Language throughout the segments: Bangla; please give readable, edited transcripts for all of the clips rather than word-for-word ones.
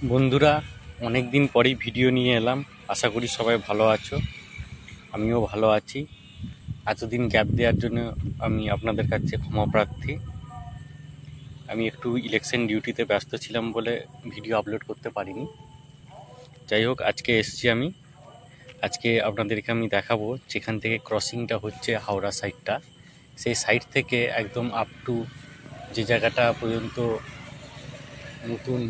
বন্ধুরা, অনেক দিন পরেই ভিডিও নিয়ে এলাম। আশা করি সবাই ভালো আছো, আমিও ভালো আছি। এতদিন গ্যাপ দেওয়ার জন্য আমি আপনাদের কাছে ক্ষমা প্রার্থী। আমি একটু ইলেকশন ডিউটিতে ব্যস্ত ছিলাম বলে ভিডিও আপলোড করতে পারিনি। যাই হোক, আজকে এসছি আমি। আজকে আপনাদেরকে আমি দেখাবো যেখান থেকে ক্রসিংটা হচ্ছে হাওড়া সাইডটা, সেই সাইড থেকে একদম আপ টু যে জায়গাটা পর্যন্ত নতুন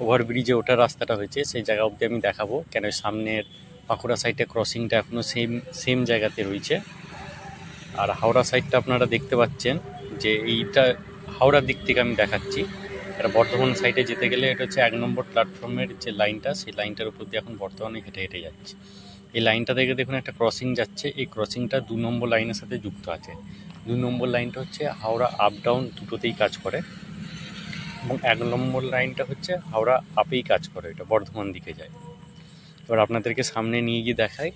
ওভারব্রিজে ওঠার রাস্তাটা হয়েছে সেই জায়গা অবধি আমি দেখাবো। কেন সামনের বাঁকুড়া সাইডে ক্রসিংটা এখনও সেম জায়গাতে রয়েছে। আর হাওড়া সাইডটা আপনারা দেখতে পাচ্ছেন যে এইটা হাওড়ার দিক থেকে আমি দেখাচ্ছি। এটা বর্ধমান সাইডে যেতে গেলে এটা হচ্ছে 1 নম্বর প্ল্যাটফর্মের যে লাইনটা, সেই লাইনটার উপর দিয়ে এখন বর্তমানে হেঁটে হেঁটে যাচ্ছে। এই লাইনটা থেকে দেখুন একটা ক্রসিং যাচ্ছে, এই ক্রসিংটা 2 নম্বর লাইনের সাথে যুক্ত আছে। 2 নম্বর লাইনটা হচ্ছে হাওড়া আপ ডাউন দুটোতেই কাজ করে, এবং 1 নম্বর লাইনটা হচ্ছে হাওড়া আপেই কাজ করে, এটা বর্ধমান দিকে যায়। এবার আপনাদেরকে সামনে নিয়ে গিয়ে দেখাই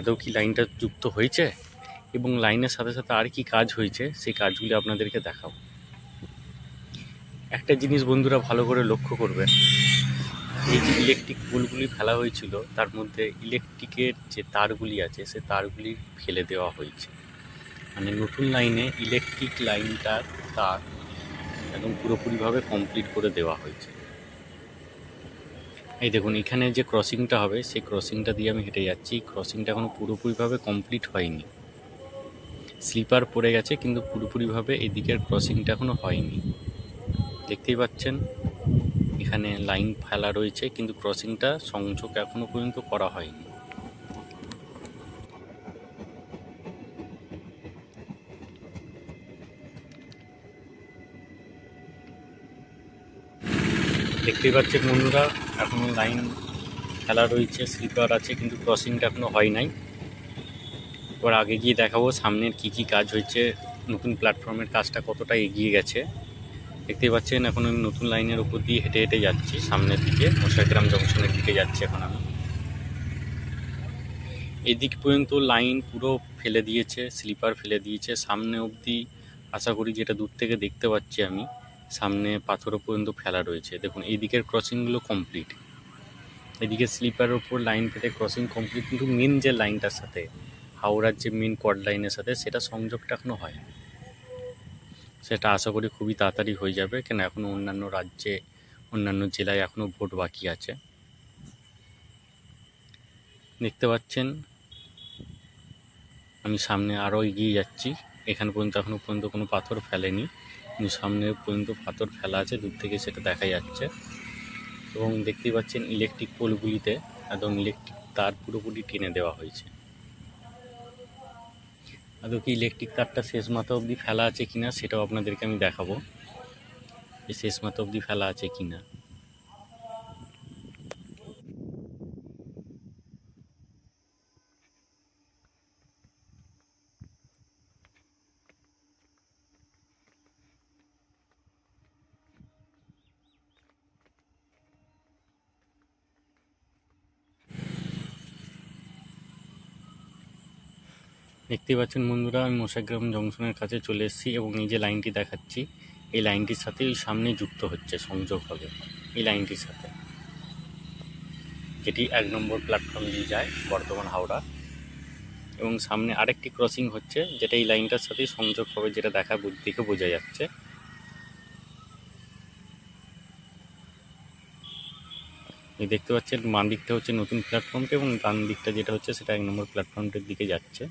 আদৌ কি লাইনটা যুক্ত হয়েছে এবং লাইনের সাথে সাথে আর কি কাজ হয়েছে সেই কাজগুলি আপনাদেরকে দেখাবো। একটা জিনিস বন্ধুরা ভালো করে লক্ষ্য করবেন, এই যে ইলেকট্রিক পোলগুলি ফেলা হয়েছিল তার মধ্যে ইলেকট্রিকের যে তারগুলি আছে সে তারগুলি ফেলে দেওয়া হয়েছে। মানে নতুন লাইনে ইলেকট্রিক লাইনটার তার একদম পুরোপুরিভাবে কমপ্লিট করে দেওয়া হয়েছে। এই দেখুন, এখানে যে ক্রসিংটা হবে সেই ক্রসিংটা দিয়ে আমি হেঁটে যাচ্ছি। ক্রসিংটা এখনও পুরোপুরিভাবে কমপ্লিট হয়নি, স্লিপার পড়ে গেছে, কিন্তু পুরোপুরিভাবে এই দিকের ক্রসিংটা এখনও হয়নি। দেখতেই পাচ্ছেন এখানে লাইন ফেলা রয়েছে, কিন্তু ক্রসিংটা সংযোগ এখনও পর্যন্ত করা হয়নি। দেখতেই পাচ্ছেন বন্ধুরা, এখনও লাইন ফেলা রয়েছে, স্লিপার আছে, কিন্তু ক্রসিংটা এখনও হয় নাই। এবার আগে গিয়ে দেখাবো সামনের কি কাজ হয়েছে, নতুন প্ল্যাটফর্মের কাজটা কতটা এগিয়ে গেছে। দেখতেই পাচ্ছেন এখন আমি নতুন লাইনের উপর দিয়ে হেঁটে হেঁটে যাচ্ছি সামনের দিকে, মশাগ্রাম জংশনের দিকে যাচ্ছি এখন আমি। এদিক পর্যন্ত লাইন পুরো ফেলে দিয়েছে, স্লিপার ফেলে দিয়েছে সামনে অবধি। আশা করি যেটা দূর থেকে দেখতে পাচ্ছি আমি, সামনে পাথরও পর্যন্ত ফেলা রয়েছে। দেখুন এই দিকের ক্রসিংগুলো কমপ্লিট, এদিকে স্লিপারের ওপর লাইন ফেটে ক্রসিং কমপ্লিট, কিন্তু মেন যে লাইনটার সাথে হাওড়ার যে মেন কড লাইনের সাথে সেটা সংযোগটা এখনও হয়, সেটা আশা করি খুবই তাড়াতাড়ি হয়ে যাবে। কেন এখনও অন্যান্য রাজ্যে অন্যান্য জেলায় এখনও ভোট বাকি আছে। দেখতে পাচ্ছেন আমি সামনে আরও এগিয়ে যাচ্ছি, এখান পর্যন্ত এখনও পর্যন্ত কোনো পাথর ফেলেনি, কিন্তু সামনে পর্যন্ত পাথর ফেলা আছে, দূর থেকে সেটা দেখা যাচ্ছে। এবং দেখতেই পাচ্ছেন ইলেকট্রিক পোলগুলিতে একদম ইলেকট্রিক তার পুরোপুরি টেনে দেওয়া হয়েছে। আদৌ কি ইলেকট্রিক তারটা শেষ মাথা অবধি ফেলা আছে কিনা সেটাও আপনাদেরকে আমি দেখাবো, যে শেষ মাথা অবধি ফেলা আছে কিনা। দেখতেই পাচ্ছেন বন্ধুরা, আমি মশাগ্রাম জংশনের কাছে চলে এসেছি, এবং এই যে লাইনটি দেখাচ্ছি এই লাইনটির সাথে ওই সামনে যুক্ত হচ্ছে, সংযোগ হবে এই লাইনটির সাথে, যেটি 1 নম্বর প্ল্যাটফর্ম দিয়ে যায় বর্ধমান হাওড়া। এবং সামনে আরেকটি ক্রসিং হচ্ছে যেটা এই লাইনটার সাথেই সংযোগ হবে, যেটা দেখে বোঝা যাচ্ছে। এই দেখতে পাচ্ছেন বাম দিকটা হচ্ছে নতুন প্ল্যাটফর্মটা, এবং ডান দিকটা যেটা হচ্ছে সেটা 1 নম্বর প্ল্যাটফর্মটার দিকে যাচ্ছে।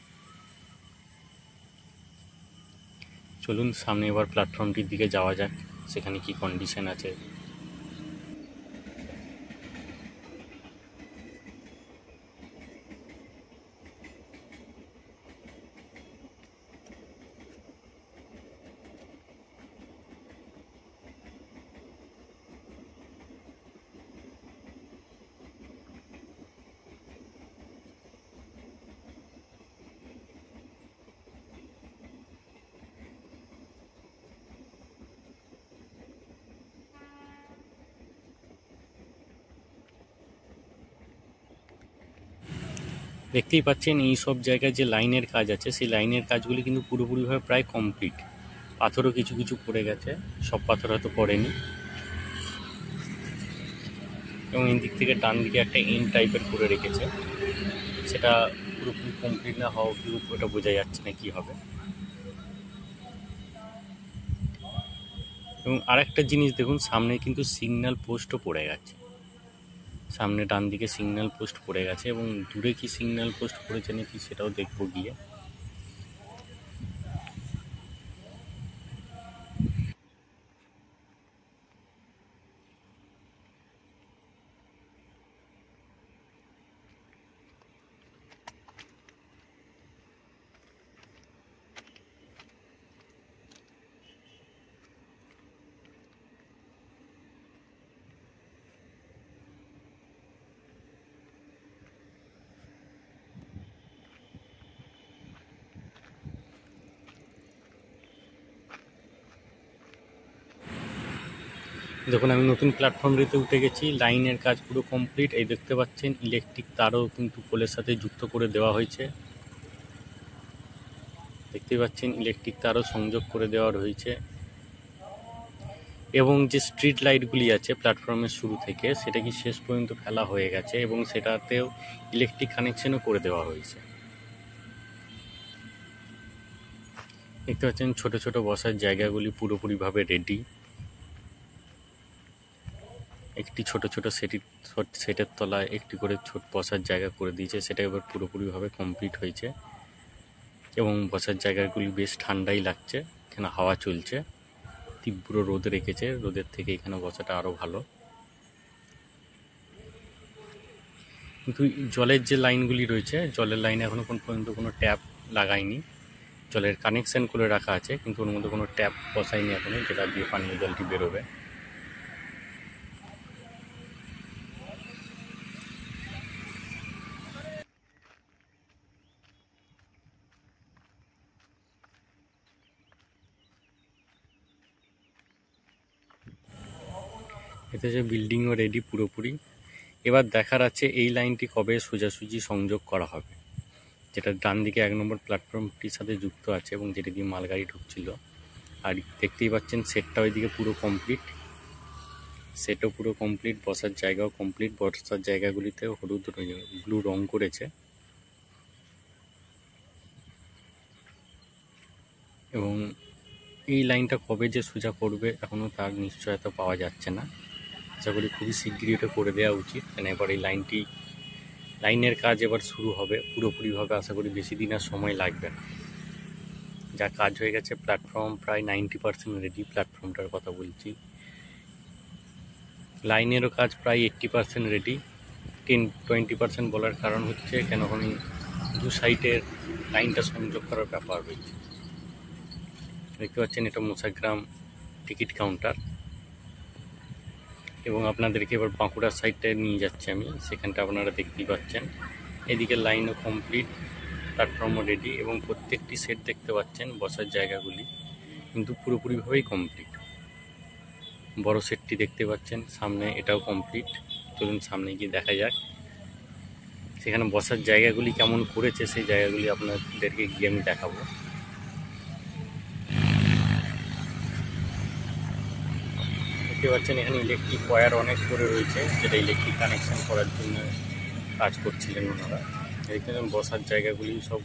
চলুন সামনে এবার প্ল্যাটফর্মটির দিকে যাওয়া যাক, সেখানে কি কন্ডিশন আছে। দেখতেই পাচ্ছেন এই সব জায়গায় যে লাইনের কাজ আছে সেই লাইনের কাজগুলি কিন্তু পুরোপুরিভাবে প্রায় কমপ্লিট। পাথরও কিছু কিছু পড়ে গেছে, সব পাথর হয়তো পড়েনি। এবং এই দিক থেকে ডান দিকে একটা এন টাইপের করে রেখেছে, সেটা পুরোপুরি কমপ্লিট না হওয়া অব্দি ওটা বোঝা যাচ্ছে না কি হবে। এবং আরেকটা জিনিস দেখুন, সামনে কিন্তু সিগন্যাল পোস্টও পড়ে গেছে, সামনে ডান দিকে সিগন্যাল পোস্ট পড়ে গেছে, এবং দূরে কি সিগন্যাল পোস্ট পড়েছে নাকি সেটাও দেখবো গিয়ে। দেখুন আমি নতুন প্ল্যাটফর্মটিতে উঠে গেছি, লাইনের কাজ পুরো কমপ্লিট। এই দেখতে পাচ্ছেন ইলেকট্রিক তারও কিন্তু পোলের সাথে যুক্ত করে দেওয়া হয়েছে, দেখতে পাচ্ছেন ইলেকট্রিক তারও সংযোগ করে দেওয়া হয়েছে। এবং যে স্ট্রিট লাইটগুলি আছে প্ল্যাটফর্মের শুরু থেকে সেটা কি শেষ পর্যন্ত ফেলা হয়ে গেছে, এবং সেটাতেও ইলেকট্রিক কানেকশনও করে দেওয়া হয়েছে। দেখতে পাচ্ছেন ছোট ছোট বসার জায়গাগুলি পুরোপুরিভাবে রেডি। একটি ছোট ছোট সেটের তলায় একটি করে ছোট বসার জায়গা করে দিয়েছে, সেটা এবার পুরোপুরিভাবে কমপ্লিট হয়েছে। এবং বসার জায়গাগুলি বেশ ঠান্ডাই লাগছে, এখানে হাওয়া চলছে, তীব্র রোদ রেখেছে, রোদের থেকে এখানে বসাটা আরও ভালো। কিন্তু জলের যে লাইনগুলি রয়েছে, জলের লাইনে এখনও পর্যন্ত কোনো ট্যাপ লাগায়নি, জলের কানেকশান করে রাখা আছে কিন্তু ওর মধ্যে কোনো ট্যাপ বসায়নি এখনও, যেটা দিয়ে পানীয় জলটি বেরোবে। এতে যে বিল্ডিংও রেডি পুরোপুরি। এবার দেখার আছে এই লাইনটি কবে সোজাসুজি সংযোগ করা হবে, যেটা ডান দিকে 1 নম্বর প্ল্যাটফর্মটির সাথে যুক্ত আছে এবং যেটা দিয়ে মালগাড়ি ঢুকছিল। আর দেখতেই পাচ্ছেন সেটটা ওইদিকে পুরো কমপ্লিট, সেটও পুরো কমপ্লিট, বসার জায়গাও কমপ্লিট, বসার জায়গাগুলিতে হলুদ ব্লু রং করেছে। এবং এই লাইনটা কবে যে সোজা করবে এখনও তার নিশ্চয়তা পাওয়া যাচ্ছে না, আশা করি খুবই শিগগিরই এটা করে দেওয়া উচিত, কারণ এবার এই লাইনের কাজ এবার শুরু হবে পুরোপুরিভাবে, আশা করি বেশি দিন আর সময় লাগবে না। যা কাজ হয়ে গেছে, প্ল্যাটফর্ম প্রায় 90% রেডি, প্ল্যাটফর্মটার কথা বলছি। লাইনেরও কাজ প্রায় 80% রেডি। 10-20% বলার কারণ হচ্ছে কেন আমি দু সাইডের লাইনটা সংযোগ করার ব্যাপার রয়েছে। দেখতে পাচ্ছেন এটা মুসাগ্রাম টিকিট কাউন্টার, এবং আপনাদেরকে এবার বাঁকুড়ার সাইডটায় নিয়ে যাচ্ছি আমি, সেখানটা আপনারা দেখতেই পাচ্ছেন। এদিকে লাইনও কমপ্লিট, প্ল্যাটফর্মও রেডি, এবং প্রত্যেকটি সেট দেখতে পাচ্ছেন বসার জায়গাগুলি কিন্তু পুরোপুরিভাবেই কমপ্লিট। বড় সেটটি দেখতে পাচ্ছেন সামনে, এটাও কমপ্লিট। চলুন সামনে গিয়ে দেখা যাক সেখানে বসার জায়গাগুলি কেমন করেছে, সেই জায়গাগুলি আপনাদেরকে গিয়ে আমি দেখাবো। দেখতে পাচ্ছেন এখানে ইলেকট্রিক ওয়্যার অনেক করে রয়েছে, যেটা ইলেকট্রিক কানেকশন করার জন্য কাজ করছিলেন ওনারা। এখানে বসার জায়গাগুলি সব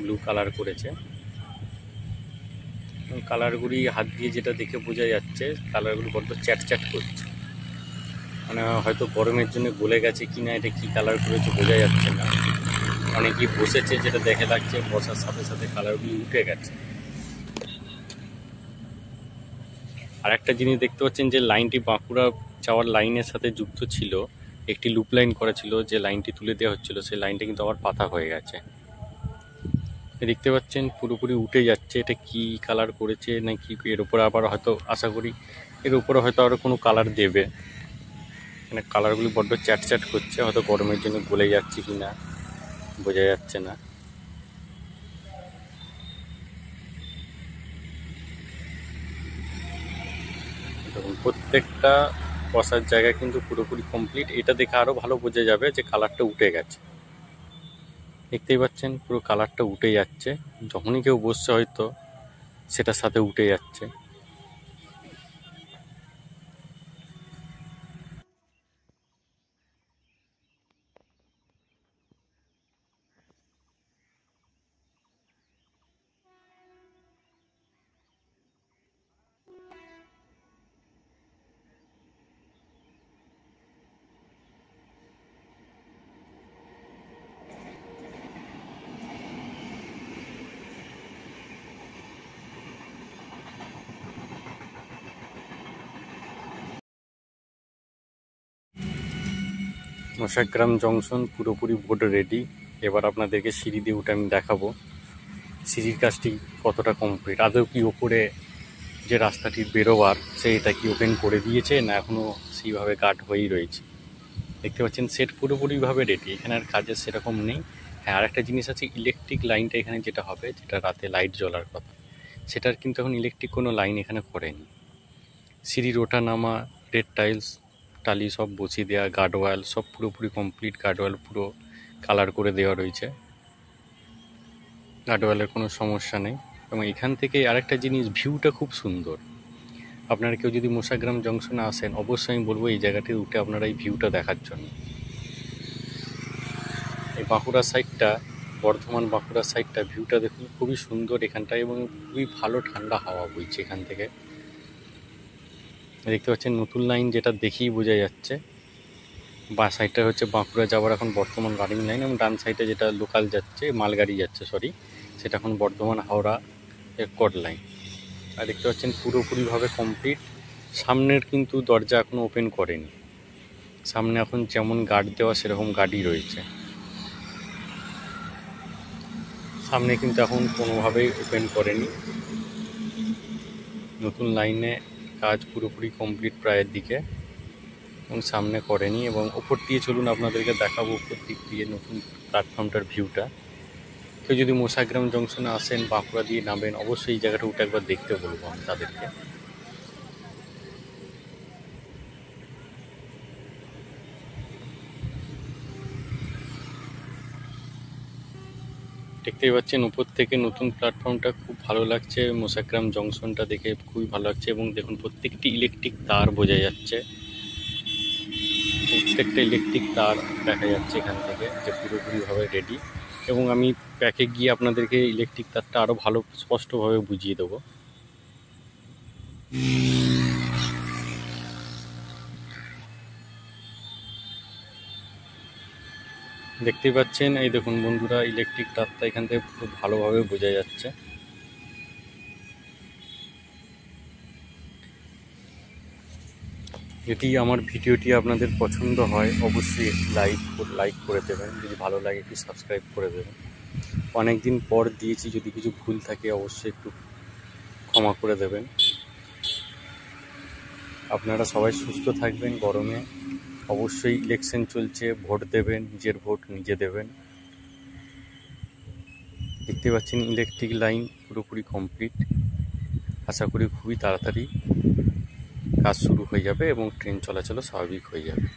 ব্লু কালার করেছে, এবং কালারগুলি হাত দিয়ে যেটা দেখে বোঝা যাচ্ছে কালারগুলি বড্ড চ্যাট করছে, মানে হয়তো গরমের জন্য গলে গেছে কিনা, এটা কি কালার করেছে বোঝা যাচ্ছে না। অনেকেই বসেছে, যেটা দেখে লাগছে বসার সাথে সাথে কালারগুলি উঠে গেছে। আর একটা জিনিস দেখতে পাচ্ছেন যে লাইনটি বাঁকুড়া যাওয়ার লাইনের সাথে যুক্ত ছিল, একটি লুপ লাইন করা ছিল, যে লাইনটি তুলে দেওয়া হচ্ছিল সেই লাইনটা কিন্তু আবার পাতা হয়ে গেছে। দেখতে পাচ্ছেন পুরোপুরি উঠে যাচ্ছে, এটা কি কালার করেছে নাকি এর উপরে আবার হয়তো, আশা করি এর উপরে হয়তো আরও কোনো কালার দেবে। এখানে কালারগুলি বড্ড চ্যাট করছে, হয়তো গরমের জন্য গলে যাচ্ছে কি না বোঝা যাচ্ছে না। দেখুন প্রত্যেকটা বসার জায়গা কিন্তু পুরোপুরি কমপ্লিট, এটা দেখে আরও ভালো বোঝা যাবে যে কালারটা উঠে গেছে। দেখতেই পাচ্ছেন পুরো কালারটা উঠে যাচ্ছে, যখনই কেউ বসছে হয়তো সেটার সাথে উঠে যাচ্ছে। মশাগ্রাম জংশন পুরোপুরি বোর্ড রেডি। এবার আপনাদেরকে সিঁড়ি দিয়ে উঠে আমি দেখাবো সিঁড়ির কাজটি কতটা কমপ্লিট। আদৌ কি ওপরে যে রাস্তাটি বেরোবার সেটা কি ওপেন করে দিয়েছে না এখনও সেইভাবে গার্ড হয়েই রয়েছে। দেখতে পাচ্ছেন সেট পুরোপুরিভাবে রেডি, এখানে আর কাজের সেরকম নেই। হ্যাঁ, আর একটা জিনিস আছে, ইলেকট্রিক লাইনটা এখানে যেটা হবে, যেটা রাতে লাইট জ্বলার কথা, সেটার কিন্তু এখন ইলেকট্রিক কোনো লাইন এখানে করেনি। সিঁড়ির ওঠা নামা, রেড টাইলস টালি সব বসিয়ে দেওয়া, গার্ডওয়াল সব পুরোপুরি কমপ্লিট, গার্ডওয়াল পুরো কালার করে দেওয়া রয়েছে, গার্ডওয়ালের কোনো সমস্যা নেই। এবং এখান থেকে আরেকটা জিনিস, ভিউটা খুব সুন্দর। আপনারা কেউ যদি মশাগ্রাম জংশনে আসেন, অবশ্যই আমি বলবো এই জায়গাটি উঠে আপনারা এই ভিউটা দেখার জন্য। এই বাঁকুড়া সাইডটা, বর্ধমান বাঁকুড়া সাইডটা ভিউটা দেখুন, খুবই সুন্দর এখানটায় এবং খুবই ভালো ঠান্ডা হাওয়া বইছে এখান থেকে। দেখতে পাচ্ছেন নতুন লাইন, যেটা দেখেই বোঝা যাচ্ছে। বাঁ সাইডটা হচ্ছে বাঁকুড়া যাওয়ার এখন বর্তমান রানিং লাইন, এবং ডান সাইডে যেটা লোকাল যাচ্ছে, মালগাড়ি যাচ্ছে সরি, সেটা এখন বর্ধমান হাওড়া কোড লাইন। আর দেখতে পাচ্ছেন পুরোপুরিভাবে কমপ্লিট। সামনের কিন্তু দরজা এখনও ওপেন করেনি, সামনে এখন যেমন গার্ড দেওয়া সেরকম গার্ডই রয়েছে, সামনে কিন্তু এখন কোনোভাবেই ওপেন করেনি। নতুন লাইনে কাজ পুরোপুরি কমপ্লিট প্রায়ের দিকে, এবং সামনে করেনি। এবং ওপর দিয়ে চলুন আপনাদেরকে দেখাবো উপর দিক দিয়ে নতুন প্ল্যাটফর্মটার ভিউটা। কেউ যদি মশাগ্রাম জংশনে আসেন, বাঁকুড়া দিয়ে নামেন, অবশ্যই এই জায়গাটা উঠে একবার দেখতে বলবো আমি তাদেরকে। দেখতেই পাচ্ছেন উপর থেকে নতুন প্ল্যাটফর্মটা খুব ভালো লাগছে, মশাগ্রাম জংশনটা দেখে খুবই ভালো লাগছে। এবং দেখুন প্রত্যেকটি ইলেকট্রিক তার বোঝা যাচ্ছে, প্রত্যেকটা ইলেকট্রিক তার দেখা যাচ্ছে এখান থেকে, যে পুরোপুরিভাবে রেডি। এবং আমি প্যাকে গিয়ে আপনাদেরকে ইলেকট্রিক তারটা আরও ভালো স্পষ্টভাবে বুঝিয়ে দেবো। দেখতেই পাচ্ছেন, এই দেখুন বন্ধুরা, ইলেকট্রিক তারটা এখান থেকে খুব ভালোভাবে বোঝা যাচ্ছে। যদি আমার ভিডিওটি আপনাদের পছন্দ হয়, অবশ্যই একটি লাইক করে দেবেন, যদি ভালো লাগে একটু সাবস্ক্রাইব করে দেবেন। অনেক দিন পর দিয়েছি, যদি কিছু ভুল থাকে অবশ্যই একটু ক্ষমা করে দেবেন। আপনারা সবাই সুস্থ থাকবেন। গরমে অবশ্যই ইলেকশন চলছে, ভোট দেবেন, নিজের ভোট নিজে দেবেন। দেখতে পাচ্ছেন ইলেকট্রিক লাইন পুরোপুরি কমপ্লিট। আশা করি খুবই তাড়াতাড়ি কাজ শুরু হয়ে যাবে এবং ট্রেন চলাচলও স্বাভাবিক হয়ে যাবে।